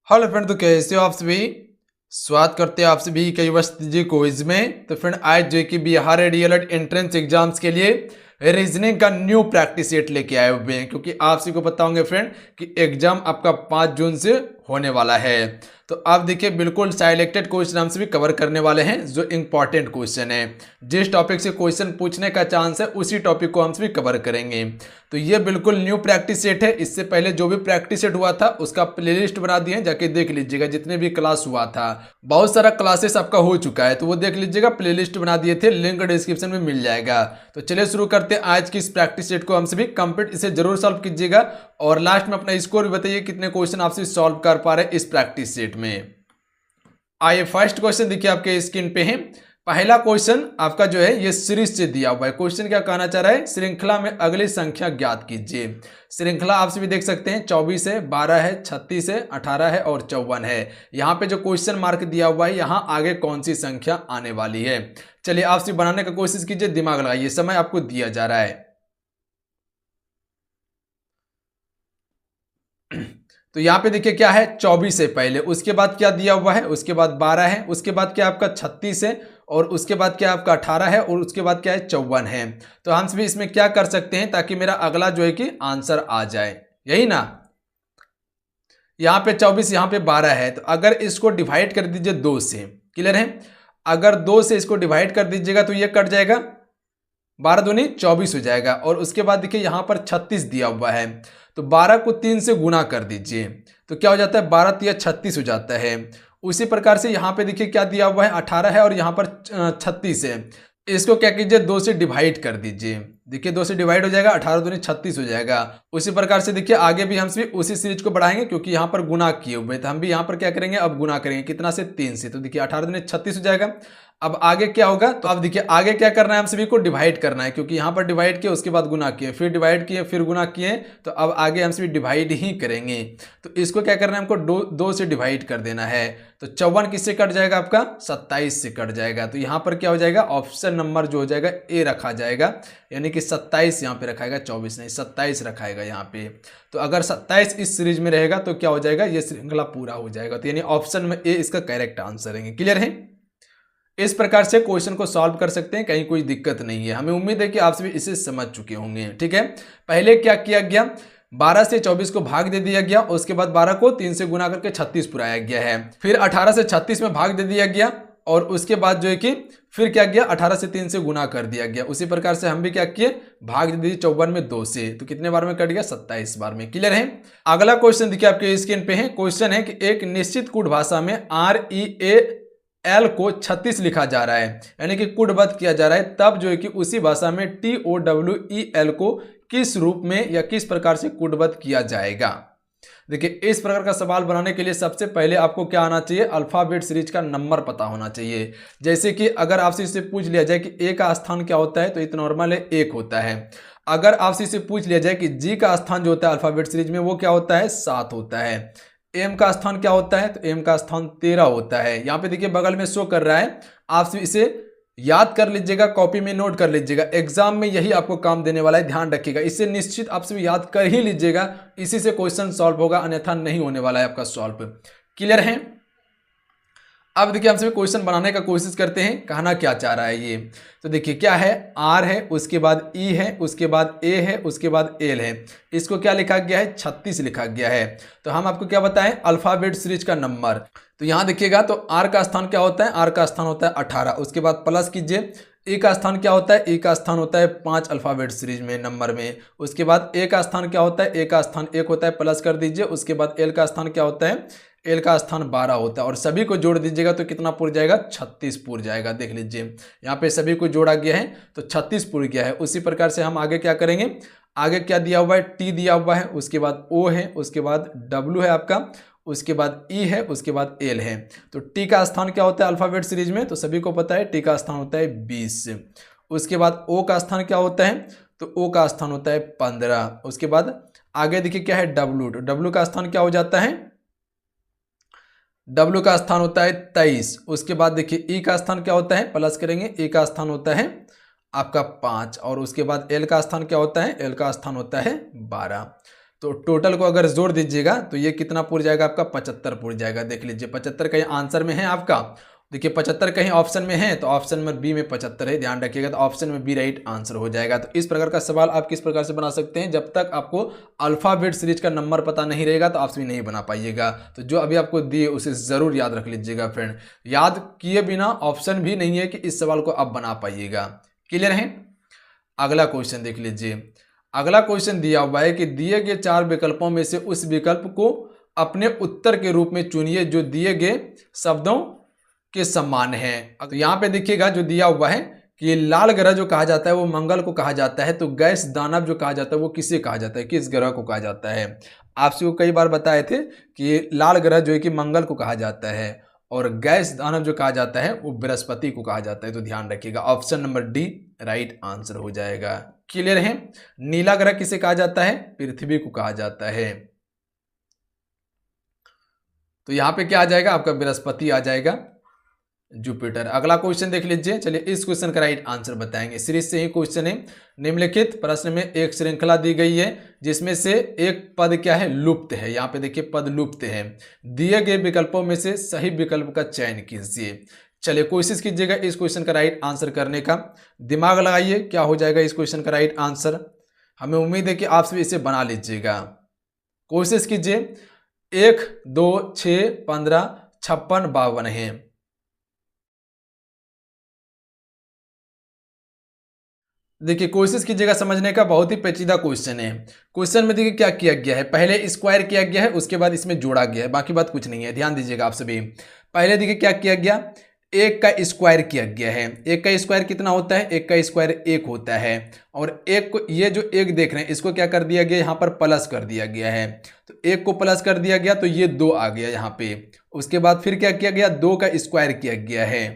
Hello friend, तो कैसे हो आप सभी। स्वागत करते हैं आप सभी कई वर्ष जी क्विज में। तो फ्रेंड आज जो कि बिहार डीएलएड एंट्रेंस एग्जाम्स के लिए रीजनिंग का न्यू प्रैक्टिस सेट लेके आए हुए हैं, क्योंकि आप सभी को पता होंगे फ्रेंड कि एग्जाम आपका 5 जून से होने वाला है। तो आप देखिए बिल्कुल सिलेक्टेड क्वेश्चन हम सभी कवर करने वाले हैं जो इंपॉर्टेंट क्वेश्चन है। जिस टॉपिक से क्वेश्चन पूछने का चांस है उसी टॉपिक को हम सभी कवर करेंगे। तो ये बिल्कुल न्यू प्रैक्टिस सेट है। इससे पहले जो भी प्रैक्टिस सेट हुआ था उसका प्लेलिस्ट बना दिए, जाके देख लीजिएगा। जितने भी क्लास हुआ था, बहुत सारा क्लासेस आपका हो चुका है, तो वो देख लीजिएगा, प्लेलिस्ट बना दिए थे, लिंक डिस्क्रिप्शन में मिल जाएगा। तो चलिए शुरू करते हैं आज की इस प्रैक्टिस सेट को। हम सभी कंप्लीट इसे जरूर सॉल्व कीजिएगा और लास्ट में अपना स्कोर भी बताइए कितने क्वेश्चन आपसे सॉल्व कर पा रहे हैं इस प्रैक्टिस सेट में। आइए फर्स्ट क्वेश्चन देखिए आपके स्क्रीन पे है। पहला क्वेश्चन आपका जो है ये सीरीज से दिया हुआ है। क्वेश्चन क्या कहना चाह रहा है, श्रृंखला में अगली संख्या ज्ञात कीजिए। श्रृंखला आपसे भी देख सकते हैं 24 है, 12 है, 36 है, 18 है और 54 है। यहाँ पे जो क्वेश्चन मार्क दिया हुआ है यहाँ आगे कौन सी संख्या आने वाली है। चलिए आपसे बनाने का कोशिश कीजिए, दिमाग लगाइए, समय आपको दिया जा रहा है। तो यहाँ पे देखिए क्या है, 24 है पहले, उसके बाद क्या दिया हुआ है, उसके बाद 12 है, उसके बाद क्या आपका 36 है और उसके बाद क्या आपका 18 है और उसके बाद क्या है 54 है। तो हम सभी इसमें क्या कर सकते हैं ताकि मेरा अगला जो है कि आंसर आ जाए, यही ना। यहाँ पे 24, यहाँ पे 12 है, तो अगर इसको डिवाइड कर दीजिए 2 से, क्लियर है। अगर 2 से इसको डिवाइड कर दीजिएगा तो ये कट जाएगा, 12 दूनी 24 हो जाएगा। और उसके बाद देखिए यहाँ पर 36 दिया हुआ है, तो 12 को 3 से गुना कर दीजिए तो क्या हो जाता है, 12 तिया 36 हो जाता है। उसी प्रकार से यहाँ पे देखिए क्या दिया हुआ है, 18 है और यहाँ पर 36 है। इसको क्या कीजिए, 2 से डिवाइड कर दीजिए। देखिए 2 से डिवाइड हो जाएगा, 18 दूनी 36 हो जाएगा। उसी प्रकार से देखिए आगे भी हम सिर्फ उसी सीरीज को बढ़ाएंगे, क्योंकि यहाँ पर गुना किए हुए, तो हम भी यहाँ पर क्या करेंगे, अब गुना करेंगे। कितना से, 3 से। तो देखिए 18 दूनी 36 हो जाएगा। अब आगे क्या होगा, तो अब देखिए आगे क्या करना है, हम सभी को डिवाइड करना है, क्योंकि यहाँ पर डिवाइड किया, उसके बाद गुना किए, फिर डिवाइड किए, फिर गुना किए, तो अब आगे हम सभी डिवाइड ही करेंगे। तो इसको क्या करना है, हमको 2 से डिवाइड कर देना है। तो 54 किससे कट जाएगा, आपका 27 से कट जाएगा। तो यहाँ पर क्या हो जाएगा, ऑप्शन नंबर जो हो जाएगा ए रखा जाएगा, यानी कि 27 यहाँ पे रखाएगा, 24 नहीं 27 रखाएगा यहाँ पे। तो अगर 27 इस सीरीज में रहेगा तो क्या हो जाएगा, ये श्रृंखला पूरा हो जाएगा। तो यानी ऑप्शन में ए इसका करेक्ट आंसर है। क्लियर है। इस प्रकार से क्वेश्चन को सॉल्व कर सकते हैं, कहीं कोई दिक्कत नहीं है। हमें उम्मीद है कि आप सभी इसे समझ चुके होंगे। ठीक है, पहले क्या किया गया, 12 से 24 को भाग दे दिया गया, उसके बाद 12 को 3 से गुना करके 36 पुराया गया है। फिर 18 से 36 में भाग दे दिया गया और उसके बाद जो है कि फिर क्या किया, 18 से 3 से गुना कर दिया गया। उसी प्रकार से हम भी क्या किए, भाग दे दिए 54 में 2 से, तो कितने बार में कट गया, 27 बार में। क्लियर है। अगला क्वेश्चन देखिए आपके स्क्रीन पे है। क्वेश्चन है कि एक निश्चित कूट भाषा में REAL को 36 लिखा जा रहा है, यानी कि कूटबद्ध किया जा रहा है, तब जो है कि उसी भाषा में TOWEL को किस रूप में या किस प्रकार से कूटबद्ध किया जाएगा। देखिए इस प्रकार का सवाल बनाने के लिए सबसे पहले आपको क्या आना चाहिए, अल्फाबेट सीरीज का नंबर पता होना चाहिए। जैसे कि अगर आपसे इससे पूछ लिया जाए कि ए का स्थान क्या होता है, तो ये तो नॉर्मल है, 1 होता है। अगर आपसे इससे पूछ लिया जाए कि जी का स्थान जो होता है अल्फाबेट सीरीज में, वो क्या होता है, 7 होता है। एम का स्थान क्या होता है, तो एम का स्थान 13 होता है। यहाँ पे देखिए बगल में शो कर रहा है, आप इसे याद कर लीजिएगा, कॉपी में नोट कर लीजिएगा, एग्जाम में यही आपको काम देने वाला है, ध्यान रखिएगा। इससे निश्चित आप सभी याद कर ही लीजिएगा, इसी से क्वेश्चन सॉल्व होगा, अन्यथा नहीं होने वाला है आपका सॉल्व। क्लियर है। अब देखिए हम सभी क्वेश्चन बनाने का कोशिश करते हैं, कहना क्या चाह रहा है ये। तो देखिए क्या है, आर है, उसके बाद ई है, उसके बाद ए है, उसके बाद एल है। इसको क्या लिखा गया है, 36 लिखा गया है। तो हम आपको क्या बताएं, अल्फाबेट सीरीज का नंबर। तो यहाँ देखिएगा, तो आर का स्थान क्या होता है, आर का स्थान होता है 18। उसके बाद प्लस कीजिए, ए का स्थान क्या होता है, ए का स्थान होता है 5 अल्फाबेट सीरीज में नंबर में। उसके बाद ए का स्थान क्या होता है, ए का स्थान 1 होता है, प्लस कर दीजिए। उसके बाद एल का स्थान क्या होता है, एल का स्थान 12 होता है। और सभी को जोड़ दीजिएगा तो कितना पूर जाएगा, 36 पूर जाएगा। देख लीजिए यहाँ पे सभी को जोड़ा गया है तो 36 पूर गया है। उसी प्रकार से हम आगे क्या करेंगे, आगे क्या दिया हुआ है, टी दिया हुआ है, उसके बाद ओ है, उसके बाद डब्ल्यू है आपका, उसके बाद ई है, उसके बाद एल है। तो टी का स्थान क्या होता है अल्फाबेट सीरीज में, तो सभी को पता है टी का स्थान होता है 20। उसके बाद ओ का स्थान क्या होता है, तो ओ का स्थान होता है 15। उसके बाद आगे देखिए क्या है, डब्ल्यू, तो डब्ल्यू का स्थान क्या हो जाता है, डब्ल्यू का स्थान होता है 23। उसके बाद देखिए ई का स्थान क्या होता है, प्लस करेंगे, ई का स्थान होता है आपका 5। और उसके बाद एल का स्थान क्या होता है, एल का स्थान होता है 12। तो टोटल को अगर जोड़ दीजिएगा तो ये कितना पूर जाएगा आपका 75 पूर जाएगा। देख लीजिए 75 कहीं आंसर में है आपका, देखिए 75 कहीं ऑप्शन में है तो ऑप्शन नंबर बी में 75 है, ध्यान रखिएगा। तो ऑप्शन में बी राइट आंसर हो जाएगा। तो इस प्रकार का सवाल आप किस प्रकार से बना सकते हैं, जब तक आपको अल्फाबेट सीरीज का नंबर पता नहीं रहेगा तो आप भी नहीं बना पाइएगा। तो जो अभी आपको दिए उसे जरूर याद रख लीजिएगा फ्रेंड, याद किए बिना ऑप्शन भी नहीं है कि इस सवाल को आप बना पाइएगा। क्लियर है। अगला क्वेश्चन देख लीजिए। अगला क्वेश्चन दिया हुआ है कि दिए गए 4 विकल्पों में से उस विकल्प को अपने उत्तर के रूप में चुनिए जो दिए गए शब्दों के समान है। तो यहाँ पे देखिएगा जो दिया हुआ है कि लाल ग्रह जो कहा जाता है वो मंगल को कहा जाता है, तो गैस दानव जो कहा जाता है वो किसे कहा जाता है, किस ग्रह को कहा जाता है। आपसे वो कई बार बताए थे कि लाल ग्रह जो है कि मंगल को कहा जाता है और गैस दानव जो कहा जाता है वो बृहस्पति को कहा जाता है। तो ध्यान रखिएगा option number D right answer हो जाएगा। क्लियर है। नीला ग्रह किसे कहा जाता है, पृथ्वी को कहा जाता है। तो यहां पे क्या आ जाएगा आपका, बृहस्पति आ जाएगा, जुपिटर। अगला क्वेश्चन देख लीजिए। चलिए इस क्वेश्चन का राइट आंसर बताएंगे। सीरीज से ही क्वेश्चन है। निम्नलिखित प्रश्न में एक श्रृंखला दी गई है जिसमें से एक पद क्या है, लुप्त है। यहाँ पे देखिए पद लुप्त है। दिए गए विकल्पों में से सही विकल्प का चयन कीजिए। चलिए कोशिश कीजिएगा इस क्वेश्चन का राइट आंसर करने का, दिमाग लगाइए क्या हो जाएगा इस क्वेश्चन का राइट आंसर। हमें उम्मीद है कि आप सभी इसे बना लीजिएगा। कोशिश कीजिए। 1 2 6 15 56 52 है। देखिए कोशिश कीजिएगा समझने का, बहुत ही पेचीदा क्वेश्चन है। क्वेश्चन में देखिए क्या किया गया है, पहले स्क्वायर किया गया है उसके बाद इसमें जोड़ा गया है, बाकी बात कुछ नहीं है। ध्यान दीजिएगा आप सभी। पहले देखिए क्या किया गया, 1 का स्क्वायर किया गया है। 1 का स्क्वायर कितना होता है, 1 का स्क्वायर 1 होता है। और 1 को, ये जो 1 देख रहे हैं इसको क्या कर दिया गया, यहाँ पर प्लस कर दिया गया है। तो 1 को प्लस कर दिया गया तो ये 2 आ गया यहाँ पे। उसके बाद फिर क्या किया गया, 2 का स्क्वायर किया गया है।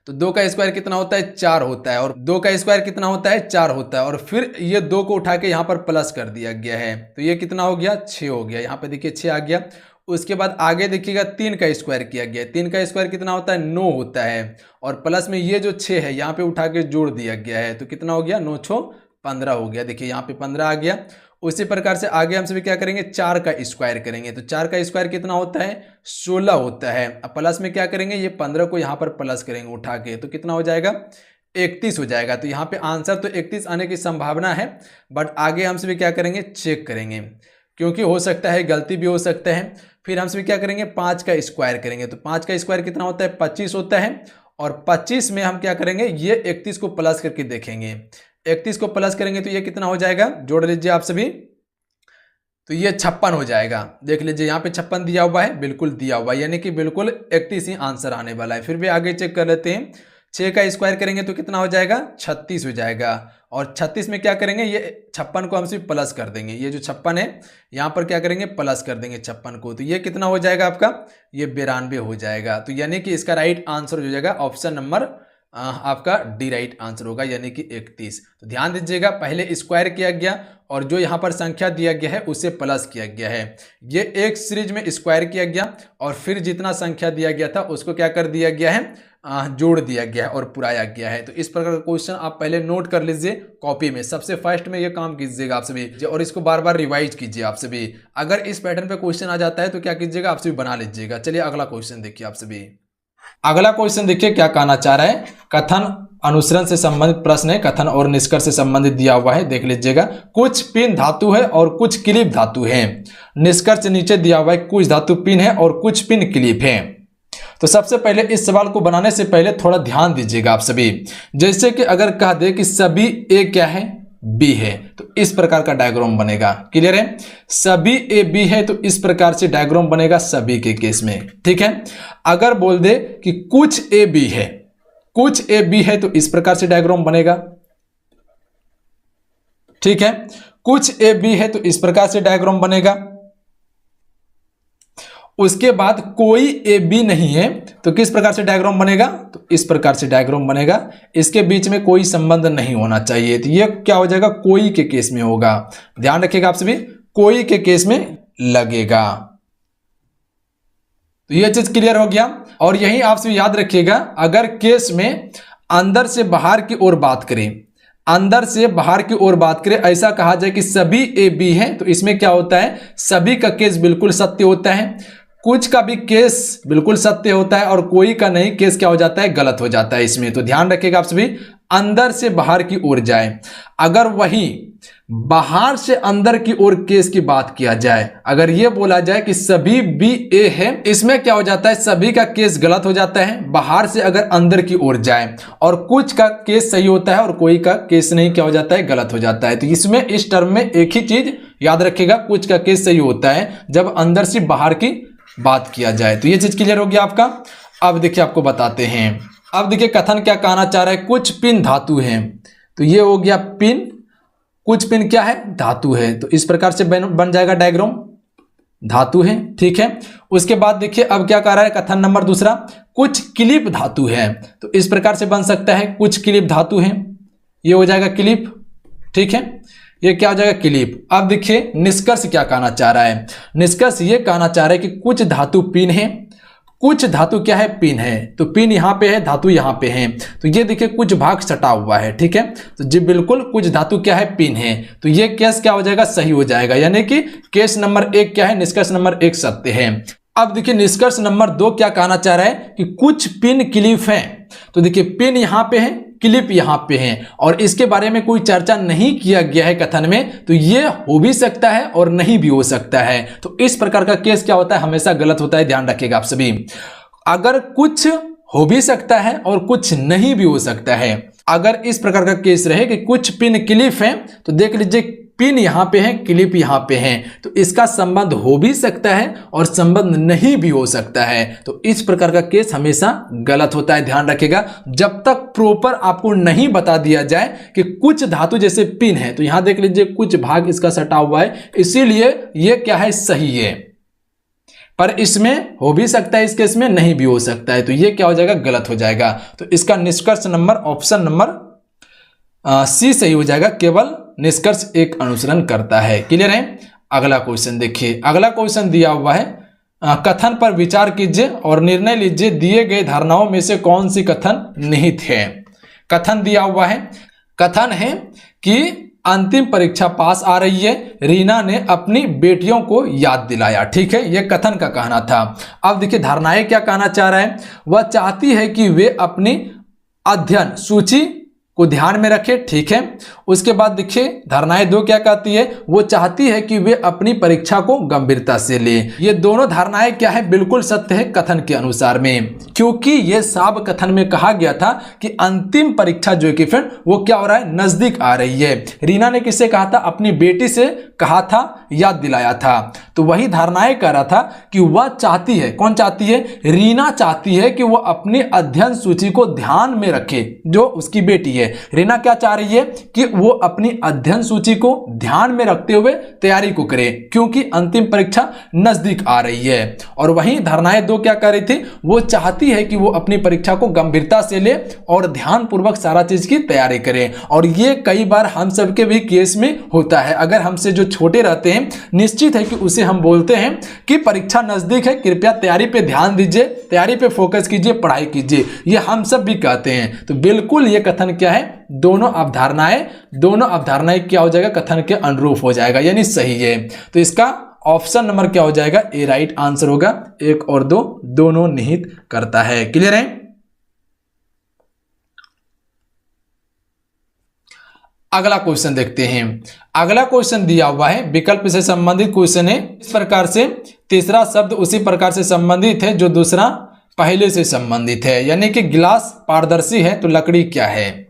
तो 2 का स्क्वायर कितना होता है, 4 होता है। और 2 का स्क्वायर कितना होता है, 4 होता है। और फिर ये 2 को उठा के यहाँ पर प्लस कर दिया गया है तो ये कितना हो गया, 6 हो गया। यहाँ पे देखिए 6 आ गया। उसके बाद आगे देखिएगा 3 का स्क्वायर किया गया। 3 का स्क्वायर कितना होता है, 9 होता है। और प्लस में ये जो 6 है यहाँ पे उठा के जोड़ दिया गया है तो कितना हो गया, 9 6 15 हो गया। देखिए यहाँ पे 15 आ गया। उसी प्रकार से आगे हम सभी क्या करेंगे, 4 का स्क्वायर करेंगे। तो 4 का स्क्वायर कितना होता है, 16 होता है। अब प्लस में क्या करेंगे, ये 15 को यहाँ पर प्लस करेंगे उठा के तो कितना हो जाएगा, 31 हो जाएगा। तो यहाँ पे आंसर तो 31 आने की संभावना है, बट आगे हम सभी क्या करेंगे, चेक करेंगे क्योंकि हो सकता है गलती भी हो सकता है। फिर हम सभी क्या करेंगे, 5 का स्क्वायर करेंगे। तो 5 का स्क्वायर कितना होता है, 25 होता है। और 25 में हम क्या करेंगे, ये 31 को प्लस करके देखेंगे। 31 को प्लस करेंगे तो ये कितना हो जाएगा, जोड़ लीजिए आप सभी, तो ये 56 हो जाएगा। देख लीजिए यहाँ पे 56 दिया हुआ है, बिल्कुल दिया हुआ है, यानी कि बिल्कुल 31 ही आंसर आने वाला है। फिर भी आगे चेक कर लेते हैं। 6 का स्क्वायर करेंगे तो कितना हो जाएगा, 36 हो जाएगा। और 36 में क्या करेंगे, ये 56 को हम सिर्फ प्लस कर देंगे। ये जो 56 है यहाँ पर क्या करेंगे, प्लस कर देंगे 56 को। तो ये कितना हो जाएगा आपका, ये 92 हो जाएगा। तो यानी कि इसका राइट आंसर हो जाएगा ऑप्शन नंबर आपका डी राइट आंसर होगा, यानी कि 31। तो ध्यान दीजिएगा, पहले स्क्वायर किया गया और जो यहाँ पर संख्या दिया गया है उसे प्लस किया गया है। ये एक सीरीज में स्क्वायर किया गया और फिर जितना संख्या दिया गया था उसको क्या कर दिया गया है, जोड़ दिया गया है और पुराया गया है। तो इस प्रकार का क्वेश्चन आप पहले नोट कर लीजिए कॉपी में, सबसे फर्स्ट में ये काम कीजिएगा आप सभी, और इसको बार बार रिवाइज कीजिए आप सभी। अगर इस पैटर्न पे क्वेश्चन आ जाता है तो क्या कीजिएगा, आप सभी बना लीजिएगा। चलिए अगला क्वेश्चन देखिए आप सभी। अगला क्वेश्चन देखिए क्या कहना चाह रहा है, कथन अनुसरण से संबंधित प्रश्न है, कथन और निष्कर्ष से संबंधित दिया हुआ है। देख लीजिएगा, कुछ पिन धातु है और कुछ क्लिप धातु है। निष्कर्ष नीचे दिया हुआ है, कुछ धातु पिन है और कुछ पिन क्लिप है। तो सबसे पहले इस सवाल को बनाने से पहले थोड़ा ध्यान दीजिएगा आप सभी। जैसे कि अगर कह दे कि सभी ए क्या है, बी है, तो इस प्रकार का डायग्राम बनेगा। क्लियर है, सभी ए बी है तो इस प्रकार से डायग्राम बनेगा सभी के केस में। ठीक है, अगर बोल दे कि कुछ ए बी है, कुछ ए बी है तो इस प्रकार से डायग्राम बनेगा। ठीक है, कुछ ए बी है तो इस प्रकार से डायग्राम बनेगा। उसके बाद कोई ए बी नहीं है तो किस प्रकार से डायग्राम बनेगा, तो इस प्रकार से डायग्राम बनेगा। इसके बीच में कोई संबंध नहीं होना चाहिए, तो ये क्या हो जाएगा, कोई के केस में होगा। ध्यान रखिएगा आप सभी, कोई के केस में लगेगा। तो ये चीज क्लियर हो गया। और यही आप सभी याद रखिएगा, अगर केस में अंदर से बाहर की ओर बात करें, अंदर से बाहर की ओर बात करें, ऐसा कहा जाए कि सभी ए बी हैं, तो इसमें क्या होता है, सभी का केस बिल्कुल सत्य होता है, कुछ का भी केस बिल्कुल सत्य होता है और कोई का नहीं केस क्या हो जाता है, गलत हो जाता है इसमें। तो ध्यान रखिएगा आप सभी, अंदर से बाहर की ओर जाए। अगर वही बाहर से अंदर की ओर केस की बात किया जाए, अगर यह बोला जाए कि सभी बी ए है, इसमें क्या हो जाता है, सभी का केस गलत हो जाता है बाहर से अगर अंदर की ओर जाए, और कुछ का केस सही होता है और कोई का केस नहीं क्या हो जाता है, गलत हो जाता है। तो इसमें इस टर्म में एक ही चीज याद रखिएगा, कुछ का केस सही होता है जब अंदर से बाहर की बात किया जाए। तो ये चीज क्लियर हो गया आपका। अब देखिए आपको बताते हैं, अब देखिए कथन क्या कहना चाह रहा है, कुछ पिन धातु हैं, तो ये हो गया पिन, कुछ पिन क्या है, धातु है। तो इस प्रकार से बन जाएगा डायग्राम, धातु है, ठीक है। उसके बाद देखिए अब क्या कह रहा है कथन नंबर दूसरा, कुछ क्लिप धातु है, तो इस प्रकार से बन सकता है, कुछ क्लिप धातु है, ये हो जाएगा क्लिप, ठीक है, ये क्या हो जाएगा क्लिप। अब देखिए निष्कर्ष क्या कहना चाह रहा है, निष्कर्ष ये कहना चाह रहा है कि कुछ धातु पिन है, कुछ धातु क्या है, पिन है, तो पिन यहाँ पे है, धातु यहाँ पे है, तो ये देखिए कुछ भाग सटा हुआ है, ठीक है। तो जी बिल्कुल कुछ धातु क्या है, पिन है, तो ये केस क्या हो जाएगा, सही हो जाएगा, यानी कि केस नंबर 1 क्या है, निष्कर्ष नंबर 1 सत्य है। अब देखिए निष्कर्ष नंबर 2 क्या कहना चाह रहा है कि कुछ पिन क्लिप हैं, तो देखिए पिन यहाँ पे है, क्लिप यहाँ पे है, और इसके बारे में कोई चर्चा नहीं किया गया है कथन में, तो ये हो भी सकता है और नहीं भी हो सकता है। तो इस प्रकार का केस क्या होता है, हमेशा गलत होता है, ध्यान रखिएगा आप सभी। अगर कुछ हो भी सकता है और कुछ नहीं भी हो सकता है, अगर इस प्रकार का केस रहे कि कुछ पिन क्लिप हैं, तो देख लीजिए पिन यहाँ पे है, क्लिप यहाँ पे है, तो इसका संबंध हो भी सकता है और संबंध नहीं भी हो सकता है। तो इस प्रकार का केस हमेशा गलत होता है, ध्यान रखिएगा। जब तक प्रॉपर आपको नहीं बता दिया जाए कि कुछ धातु जैसे पिन है, तो यहां देख लीजिए कुछ भाग इसका सटा हुआ है, इसीलिए ये क्या है, सही है, पर इसमें हो भी सकता है, इस केस में नहीं भी हो सकता है, तो ये क्या हो जाएगा, गलत हो जाएगा। तो इसका निष्कर्ष नंबर ऑप्शन नंबर सी सही हो जाएगा, केवल निष्कर्ष 1 अनुसरण करता है। क्लियर है। अगला क्वेश्चन देखिए, अगला क्वेश्चन दिया हुआ है, कथन पर विचार कीजिए और निर्णय लीजिए, दिए गए धारणाओं में से कौन सी कथन निहित है। कथन दिया हुआ है, कथन है कि अंतिम परीक्षा पास आ रही है, रीना ने अपनी बेटियों को याद दिलाया, ठीक है, यह कथन का कहना था। अब देखिए धारणाएं क्या कहना चाह रहा है, वह चाहती है कि वे अपनी अध्ययन सूची को ध्यान में रखे, ठीक है। उसके बाद देखिए धारणाएं 2 क्या कहती है, वो चाहती है कि वे अपनी परीक्षा को गंभीरता से ले। ये दोनों धारणाएं क्या है, बिल्कुल सत्य है कथन के अनुसार में, क्योंकि ये साब कथन में कहा गया था कि अंतिम परीक्षा जो है कि फ्रेंड वो क्या हो रहा है, नजदीक आ रही है। रीना ने किससे कहा था, अपनी बेटी से कहा था, याद दिलाया था। तो वही धारणाएं कह रहा था कि वह चाहती है, कौन चाहती है, रीना चाहती है कि वह अपनी अध्ययन सूची को ध्यान में रखे, जो उसकी बेटी है। रीना क्या चाह रही है कि वो अपनी अध्ययन सूची को ध्यान में रखते हुए तैयारी को करे, क्योंकि अंतिम परीक्षा नजदीक आ रही है। और वहीं धारणाएं 2 क्या कर रही थी, वो चाहती है कि वो अपनी परीक्षा को गंभीरता से ले और ध्यान पूर्वक सारा चीज की तैयारी करे। और ये कई बार हम सबके भी केस में होता है, अगर हमसे जो छोटे रहते हैं, निश्चित है कि उसे हम बोलते हैं कि परीक्षा नजदीक है, कृपया तैयारी पे ध्यान दीजिए, तैयारी पे फोकस कीजिए, पढ़ाई कीजिए, ये हम सब भी कहते हैं। तो बिल्कुल ये कथन क्या है, दोनों अवधारणाएं क्या हो जाएगा, कथन के अनुरूप हो जाएगा, यानी सही है। तो इसका ऑप्शन नंबर क्या हो जाएगा, ए राइट आंसर होगा। 1 और 2 दोनों निहित करता है। क्लियर है। अगला क्वेश्चन देखते हैं। अगला क्वेश्चन दिया हुआ है, विकल्प से संबंधित क्वेश्चन है। इस प्रकार से तीसरा शब्द उसी प्रकार से संबंधित है जो दूसरा पहले से संबंधित है, यानी कि गिलास पारदर्शी है तो लकड़ी क्या है।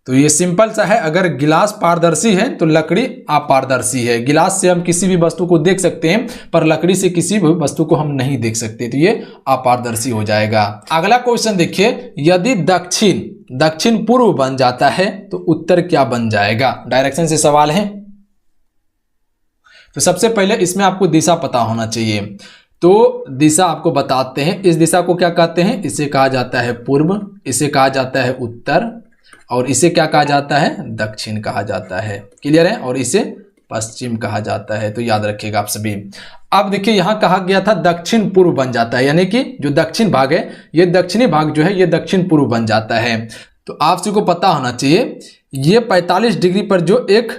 तो ये सिंपल सा है, अगर गिलास पारदर्शी है तो लकड़ी अपारदर्शी है। गिलास से हम किसी भी वस्तु को देख सकते हैं, पर लकड़ी से किसी भी वस्तु को हम नहीं देख सकते, तो ये अपारदर्शी हो जाएगा। अगला क्वेश्चन देखिए, यदि दक्षिण पूर्व बन जाता है तो उत्तर क्या बन जाएगा। डायरेक्शन से सवाल है, तो सबसे पहले इसमें आपको दिशा पता होना चाहिए। तो दिशा आपको बताते हैं, इस दिशा को क्या कहते हैं, इसे कहा जाता है पूर्व, इसे कहा जाता है उत्तर, और इसे क्या कहा जाता है, दक्षिण कहा जाता है। क्लियर है। और इसे पश्चिम कहा जाता है, तो याद रखिएगा आप सभी। अब देखिए यहां कहा गया था दक्षिण पूर्व बन जाता है, यानी कि जो दक्षिण भाग है, ये दक्षिणी भाग जो है ये दक्षिण पूर्व बन जाता है। तो आप सभी को पता होना चाहिए ये 45 डिग्री पर जो एक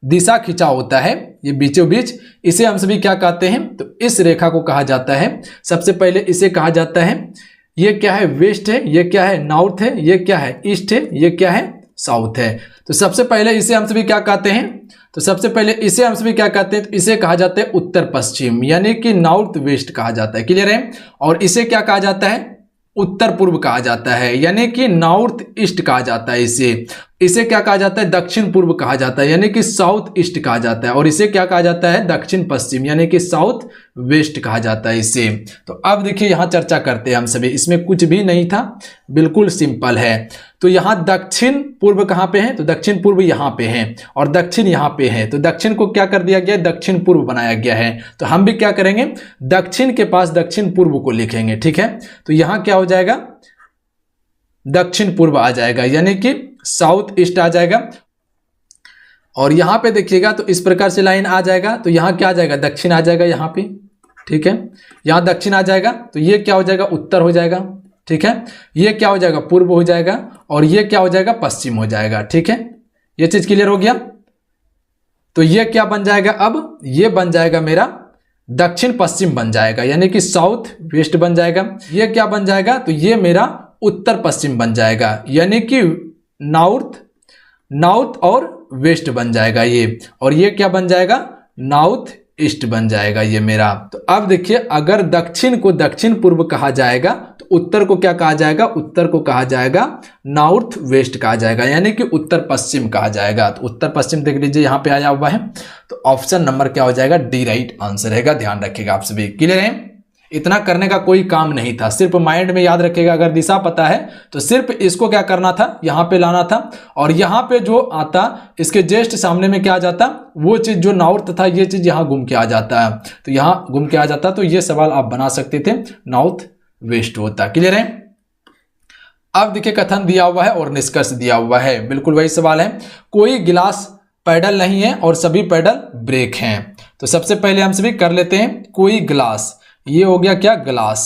दिशा खिंचा होता है ये बीचों बीच, इसे हम सभी क्या कहते हैं, तो इस रेखा को कहा जाता है, सबसे पहले इसे कहा जाता है, ये क्या है, वेस्ट है, ये क्या है, नॉर्थ है, ये क्या है, ईस्ट है, ये क्या है, साउथ है। तो सबसे पहले इसे हम सभी क्या कहते हैं, तो सबसे पहले इसे हम सभी क्या कहते हैं, तो इसे कहा जाता है उत्तर पश्चिम, यानी कि नॉर्थ वेस्ट कहा जाता है। क्लियर है। और इसे क्या कहा जाता है, उत्तर पूर्व कहा जाता है, यानी कि नॉर्थ ईस्ट कहा जाता है। इसे क्या कहा जाता है, दक्षिण पूर्व कहा जाता है, यानी कि साउथ ईस्ट कहा जाता है। और इसे क्या कहा जाता है, दक्षिण पश्चिम, यानी कि साउथ वेस्ट कहा जाता है इसे। तो अब देखिए यहां चर्चा करते हैं हम सभी, इसमें कुछ भी नहीं था, बिल्कुल सिंपल है। तो यहां दक्षिण पूर्व कहां पे है, तो दक्षिण पूर्व यहां पे है और दक्षिण यहां पे है। तो दक्षिण को क्या कर दिया गया, दक्षिण पूर्व बनाया गया है। तो हम भी क्या करेंगे, दक्षिण के पास दक्षिण पूर्व को लिखेंगे। ठीक है। तो यहां क्या हो जाएगा, दक्षिण पूर्व आ जाएगा, यानी कि साउथ ईस्ट आ जाएगा। और यहां पे देखिएगा तो इस प्रकार से लाइन आ जाएगा, तो यहां क्या आ जाएगा, दक्षिण आ जाएगा यहां पे। ठीक है। यहां दक्षिण आ जाएगा तो ये क्या हो जाएगा, उत्तर हो जाएगा। ठीक है। ये क्या हो जाएगा, पूर्व हो जाएगा। और ये क्या हो जाएगा, पश्चिम हो जाएगा। ठीक है। ये चीज क्लियर हो गया। तो ये क्या बन जाएगा, अब ये बन जाएगा मेरा दक्षिण पश्चिम बन जाएगा, यानी कि साउथ वेस्ट बन जाएगा। ये क्या बन जाएगा, तो ये मेरा उत्तर पश्चिम बन जाएगा, यानी कि नॉर्थ और वेस्ट बन जाएगा ये। और ये क्या बन जाएगा, नॉर्थ ईस्ट बन जाएगा ये मेरा। तो अब देखिए अगर दक्षिण को दक्षिण पूर्व कहा जाएगा तो उत्तर को क्या कहा जाएगा, उत्तर को कहा जाएगा नॉर्थ वेस्ट कहा जाएगा, यानी कि उत्तर पश्चिम कहा जाएगा। तो उत्तर पश्चिम देख लीजिए यहाँ पे आया हुआ है। तो ऑप्शन नंबर क्या हो जाएगा, डी राइट आंसर रहेगा। ध्यान रखिएगा आप सभी। क्लियर है। इतना करने का कोई काम नहीं था, सिर्फ माइंड में याद रखिएगा। अगर दिशा पता है तो सिर्फ इसको क्या करना था, यहां पे लाना था। और यहां पे जो आता इसके जस्ट सामने में क्या आ जाता, वो चीज जो नॉर्थ था ये चीज यहां घूम के आ जाता है। तो यहां घूम के आ जाता, तो ये सवाल आप बना सकते थे, नॉर्थ वेस्ट होता। क्लियर है। अब देखिए कथन दिया हुआ है और निष्कर्ष दिया हुआ है, बिल्कुल वही सवाल है। कोई गिलास पैडल नहीं है और सभी पैडल ब्रेक हैं। तो सबसे पहले हम सभी कर लेते हैं कोई गिलास, ये हो गया क्या, ग्लास।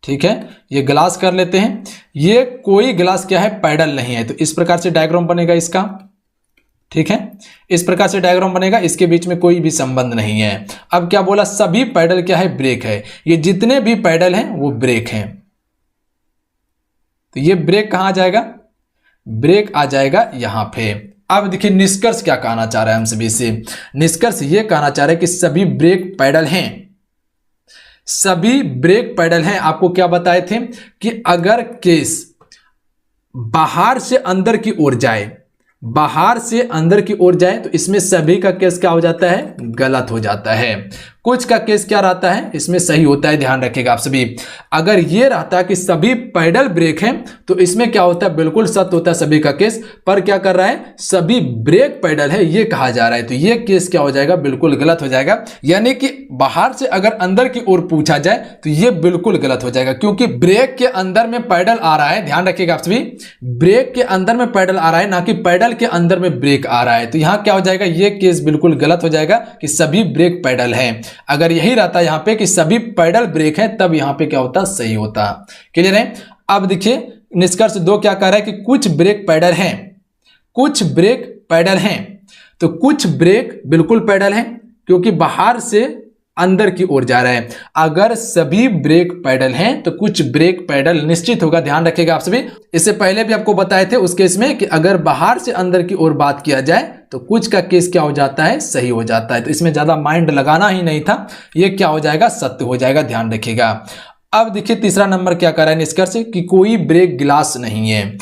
ठीक है। ये ग्लास कर लेते हैं। ये कोई ग्लास क्या है, पैडल नहीं है। तो इस प्रकार से डायग्राम बनेगा इसका। ठीक है। इस प्रकार से डायग्राम बनेगा, इसके बीच में कोई भी संबंध नहीं है। अब क्या बोला, सभी पैडल क्या है, ब्रेक है। ये जितने भी पैडल हैं वो ब्रेक हैं। तो ये ब्रेक कहां आ जाएगा, ब्रेक आ जाएगा यहां पे। अब देखिए निष्कर्ष क्या कहना चाह रहा है हम सभी से, निष्कर्ष ये कहना चाह रहा है कि सभी ब्रेक पैडल हैं, सभी ब्रेक पैडल हैं। आपको क्या बताए थे कि अगर केस बाहर से अंदर की ओर जाए, बाहर से अंदर की ओर जाए तो इसमें सभी का केस क्या हो जाता है, गलत हो जाता है। कुछ का केस क्या रहता है, इसमें सही होता है। ध्यान रखिएगा आप सभी। अगर ये रहता है कि सभी पैडल ब्रेक हैं तो इसमें क्या होता है, बिल्कुल सत्य होता है सभी का केस। पर क्या कर रहा है, सभी ब्रेक पैडल है ये कहा जा रहा है। तो ये केस क्या हो जाएगा, बिल्कुल गलत हो जाएगा। यानी कि बाहर से अगर अंदर की ओर पूछा जाए तो ये बिल्कुल गलत हो जाएगा, क्योंकि ब्रेक के अंदर में पैडल आ रहा है। ध्यान रखिएगा आप सभी, ब्रेक के अंदर में पैडल आ रहा है, ना कि पैडल के अंदर में ब्रेक आ रहा है। तो यहां क्या हो जाएगा, ये केस बिल्कुल गलत हो जाएगा कि सभी ब्रेक पैडल हैं। अगर यही रहता यहां पे कि सभी पैडल ब्रेक है, तब यहां पे क्या होता, सही होता। क्लियर है। अब देखिए निष्कर्ष 2 क्या कह रहा है कि कुछ ब्रेक पैडल हैं, कुछ ब्रेक पैडल हैं। तो कुछ ब्रेक बिल्कुल पैडल हैं क्योंकि बाहर से अंदर की ओर जा रहा है। अगर सभी ब्रेक पैडल हैं तो कुछ ब्रेक पैडल निश्चित होगा। ध्यान रखिएगा आप सभी। इससे पहले भी आपको बताए थे उस केस में कि अगर बाहर से अंदर की ओर बात किया जाए तो कुछ का केस क्या हो जाता है, सही हो जाता है। तो इसमें ज्यादा माइंड लगाना ही नहीं था, ये क्या हो जाएगा, सत्य हो जाएगा। ध्यान रखिएगा। अब देखिए तीसरा नंबर क्या कर रहा है निष्कर्ष, कि कोई ब्रेक गिलास नहीं है।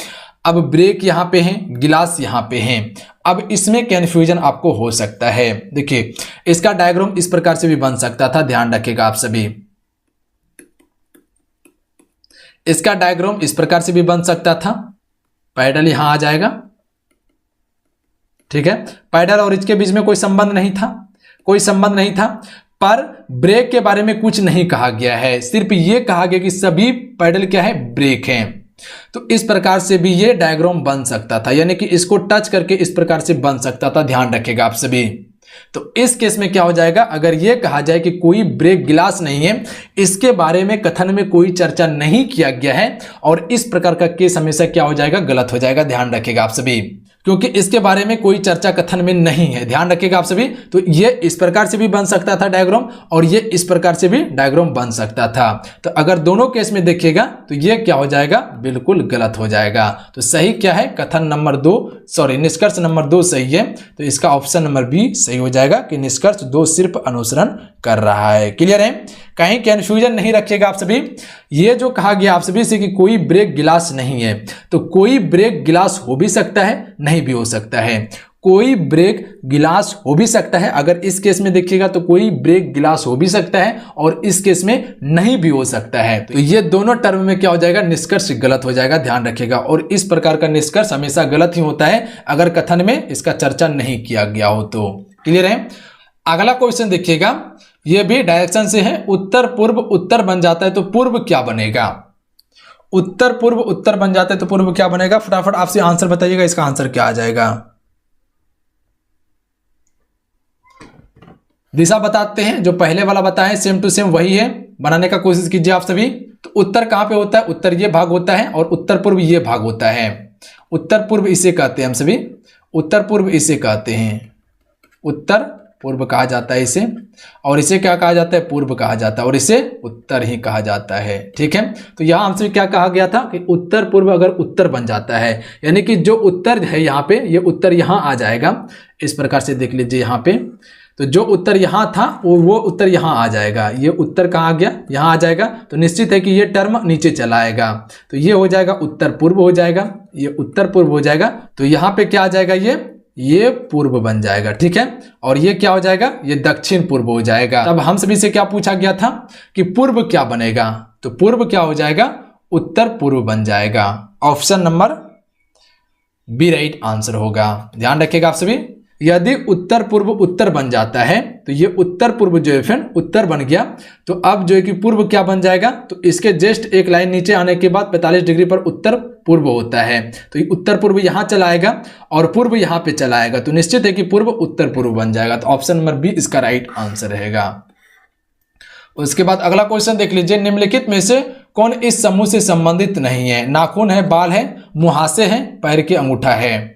अब ब्रेक यहां पे है, गिलास यहां पे है। अब इसमें कंफ्यूजन आपको हो सकता है। देखिए इसका डायग्राम इस प्रकार से भी बन सकता था। ध्यान रखिएगा आप सभी, इसका डायग्राम इस प्रकार से भी बन सकता था। पैडल यहां आ जाएगा। ठीक है। पैडल और इसके बीच में कोई संबंध नहीं था, कोई संबंध नहीं था। पर ब्रेक के बारे में कुछ नहीं कहा गया है, सिर्फ ये कहा गया कि सभी पैडल क्या है, ब्रेक हैं। तो इस प्रकार से भी ये डायग्राम बन सकता था, यानी कि इसको टच करके इस प्रकार से बन सकता था। ध्यान रखिएगा आप सभी। तो इस केस में क्या हो जाएगा, अगर ये कहा जाए कि कोई ब्रेक गिलास नहीं है, इसके बारे में कथन में कोई चर्चा नहीं किया गया है, और इस प्रकार का केस हमेशा क्या हो जाएगा, गलत हो जाएगा। ध्यान रखिएगा आप सभी, क्योंकि इसके बारे में कोई चर्चा कथन में नहीं है। ध्यान रखिएगा आप सभी। तो ये इस प्रकार से भी बन सकता था डायग्राम, और ये इस प्रकार से भी डायग्राम बन सकता था। तो अगर दोनों केस में देखिएगा तो ये क्या हो जाएगा, बिल्कुल गलत हो जाएगा। तो सही क्या है, कथन नंबर 2, सॉरी निष्कर्ष नंबर 2 सही है। तो इसका ऑप्शन नंबर बी सही हो जाएगा कि निष्कर्ष 2 सिर्फ अनुसरण कर रहा है। क्लियर है, कहीं कंफ्यूजन नहीं रखिएगा आप सभी। ये जो कहा गया आप सभी से कि कोई ब्रेक गिलास नहीं है, तो कोई ब्रेक गिलास हो भी सकता है, नहीं भी हो सकता है। कोई ब्रेक गिलास हो भी सकता है, अगर इस केस में देखिएगा तो कोई ब्रेक गिलास हो भी सकता है, और इस केस में नहीं भी हो सकता है। तो ये दोनों टर्म में क्या हो जाएगा, निष्कर्ष गलत हो जाएगा। ध्यान रखिएगा, और इस प्रकार का निष्कर्ष हमेशा गलत ही होता है अगर कथन में इसका चर्चा नहीं किया गया हो तो। क्लियर है। अगला क्वेश्चन देखिएगा, यह भी डायरेक्शन से है। उत्तर पूर्व उत्तर बन जाता है तो पूर्व क्या बनेगा। उत्तर पूर्व उत्तर बन जाता है तो पूर्व क्या बनेगा, फटाफट आपसे आंसर बताइएगा, इसका आंसर क्या आ जाएगा। दिशा बताते हैं, जो पहले वाला बताएं सेम टू सेम वही है, बनाने का कोशिश कीजिए आप सभी। तो उत्तर कहां पे होता है, उत्तर ये भाग होता है, और उत्तर पूर्व ये भाग होता है। उत्तर पूर्व इसे कहते हैं हम सभी, उत्तर पूर्व इसे कहते हैं, उत्तर पूर्व कहा जाता है इसे, और इसे क्या कहा जाता है, पूर्व कहा जाता है, और इसे उत्तर ही कहा जाता है। ठीक है। तो यहां हमसे क्या कहा गया था कि उत्तर पूर्व अगर उत्तर बन जाता है, यानी कि जो उत्तर है यहाँ पे, ये उत्तर यहाँ आ जाएगा। इस प्रकार से देख लीजिए यहाँ पे, तो जो उत्तर यहाँ था वो उत्तर यहाँ आ जाएगा। ये उत्तर कहाँ आ गया, यहाँ आ जाएगा। तो निश्चित है कि ये टर्म नीचे चला आएगा, तो ये हो जाएगा उत्तर पूर्व हो जाएगा, ये उत्तर पूर्व हो जाएगा। तो यहाँ पे क्या आ जाएगा, ये पूर्व बन जाएगा। ठीक है। और ये क्या हो जाएगा, ये दक्षिण पूर्व हो जाएगा। अब हम सभी से क्या पूछा गया था कि पूर्व क्या बनेगा, तो पूर्व क्या हो जाएगा, उत्तर पूर्व बन जाएगा। Option number B right answer होगा। ध्यान रखिएगा आप सभी। यदि उत्तर पूर्व उत्तर बन जाता है तो ये उत्तर पूर्व जो है फ्रेंड उत्तर बन गया, तो अब जो है कि पूर्व क्या बन जाएगा, तो इसके जस्ट एक लाइन नीचे आने के बाद 45 डिग्री पर उत्तर पूर्व होता है, तो ये उत्तर पूर्व यहाँ चला आएगा और पूर्व यहाँ पे चला आएगा, तो निश्चित है कि पूर्व उत्तर पूर्व बन जाएगा। तो ऑप्शन नंबर बी इसका राइट आंसर रहेगा। उसके बाद अगला क्वेश्चन देख लीजिए, निम्नलिखित में से कौन इस समूह से संबंधित नहीं है। नाखून है, बाल है, मुहासे हैं, पैर के अंगूठा है।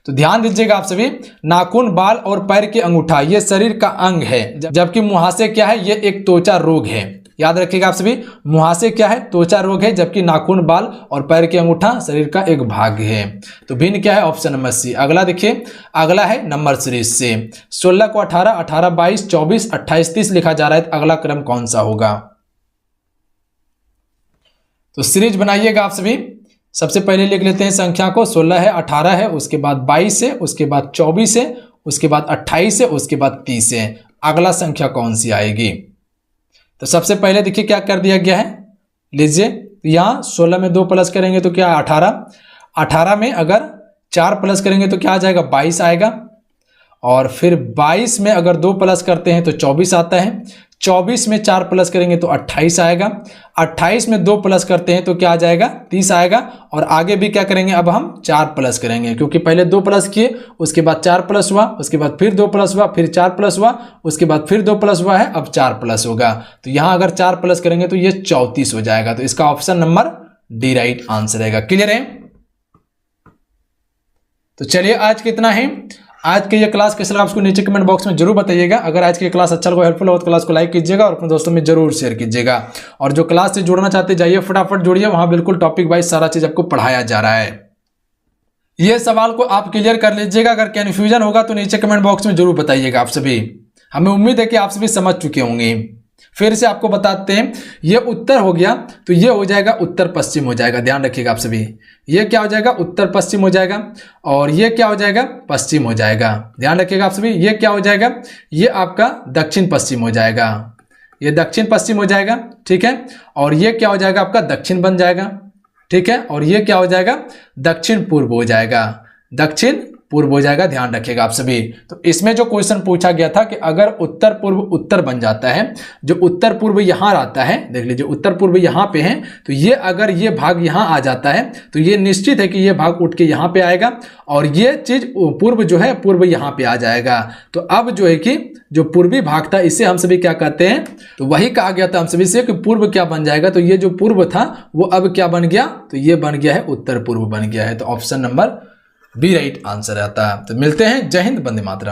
तो ध्यान दीजिएगा आप सभी, नाखून, बाल और पैर के अंगूठा ये शरीर का अंग है, जबकि मुहासे क्या है, ये एक त्वचा रोग है। याद रखिएगा आप सभी, मुहासे क्या है, त्वचा रोग है, जबकि नाखून, बाल और पैर के अंगूठा शरीर का एक भाग है। तो भिन्न क्या है, ऑप्शन नंबर सी। अगला देखिए, अगला है नंबर सीरीज से 16 को 18, 18 22, 24 28 30 लिखा जा रहा है, तो अगला क्रम कौन सा होगा। तो सीरीज बनाइएगा आप सभी। सबसे पहले लिख लेते हैं संख्या को, 16 है, 18 है, उसके बाद 22 है, उसके बाद 24 है, उसके बाद 28 है, उसके बाद 30 है। अगला संख्या कौन सी आएगी। तो सबसे पहले देखिए क्या कर दिया गया है, लीजिए यहाँ 16 में 2 प्लस करेंगे तो क्या 18, 18 में अगर 4 प्लस करेंगे तो क्या आ जाएगा 22 आएगा, और फिर 22 में अगर 2 प्लस करते हैं तो 24 आता है, 24 में 4 प्लस करेंगे तो 28 आएगा, 28 में 2 प्लस करते हैं तो क्या आ जाएगा 30 आएगा, और आगे भी क्या करेंगे, अब हम 4 प्लस करेंगे, क्योंकि पहले 2 प्लस किए, उसके बाद 4 प्लस हुआ, उसके बाद फिर 2 प्लस हुआ, फिर 4 प्लस हुआ, उसके बाद फिर 2 प्लस हुआ है, अब 4 प्लस होगा। तो यहाँ अगर 4 प्लस करेंगे तो ये 34 हो जाएगा। तो इसका option number D right answer रहेगा। क्लियर है। तो चलिए आज कितना है, आज के ये क्लास कैसा लगा आपको नीचे कमेंट बॉक्स में जरूर बताइएगा। अगर आज की क्लास अच्छा लगा, हेल्पफुल हो तो क्लास को लाइक कीजिएगा और अपने दोस्तों में जरूर शेयर कीजिएगा। और जो क्लास से जुड़ना चाहते जाइए फटाफट जुड़िए, वहां बिल्कुल टॉपिक वाइज सारा चीज आपको पढ़ाया जा रहा है। ये सवाल को आप क्लियर कर लीजिएगा, अगर कंफ्यूजन होगा तो नीचे कमेंट बॉक्स में जरूर बताइएगा आप सभी। हमें उम्मीद है कि आप सभी समझ चुके होंगे। फिर से आपको बताते हैं, ये उत्तर हो गया तो ये हो जाएगा उत्तर पश्चिम हो जाएगा। ध्यान रखिएगा आप सभी, ये क्या हो जाएगा उत्तर पश्चिम हो जाएगा, और ये क्या हो जाएगा पश्चिम हो जाएगा। ध्यान रखिएगा आप सभी, ये क्या हो जाएगा, ये आपका दक्षिण पश्चिम हो जाएगा, ये दक्षिण पश्चिम हो जाएगा। ठीक है। और ये क्या हो जाएगा आपका दक्षिण बन जाएगा। ठीक है। और ये क्या हो जाएगा दक्षिण पूर्व हो जाएगा, दक्षिण पूर्व हो जाएगा, ध्यान रखिएगा आप सभी। तो इसमें जो क्वेश्चन पूछा गया था कि अगर उत्तर पूर्व उत्तर बन जाता है, जो उत्तर पूर्व यहां आता है, देख लीजिए उत्तर पूर्व यहां पे है, तो ये अगर ये भाग यहां आ जाता है तो ये निश्चित है कि ये भाग उठ के यहां पे आएगा और ये चीज पूर्व जो है पूर्व यहां पे आ जाएगा। तो अब जो है कि जो पूर्वी भाग था इसे हम सभी क्या कहते हैं, तो वही कहा गया था हम सभी से कि पूर्व क्या बन जाएगा, तो ये जो पूर्व था वो अब क्या बन गया, तो ये बन गया है उत्तर पूर्व बन गया है। तो option number B right answer आता है। तो मिलते हैं, जय हिंद, वंदे मातरम।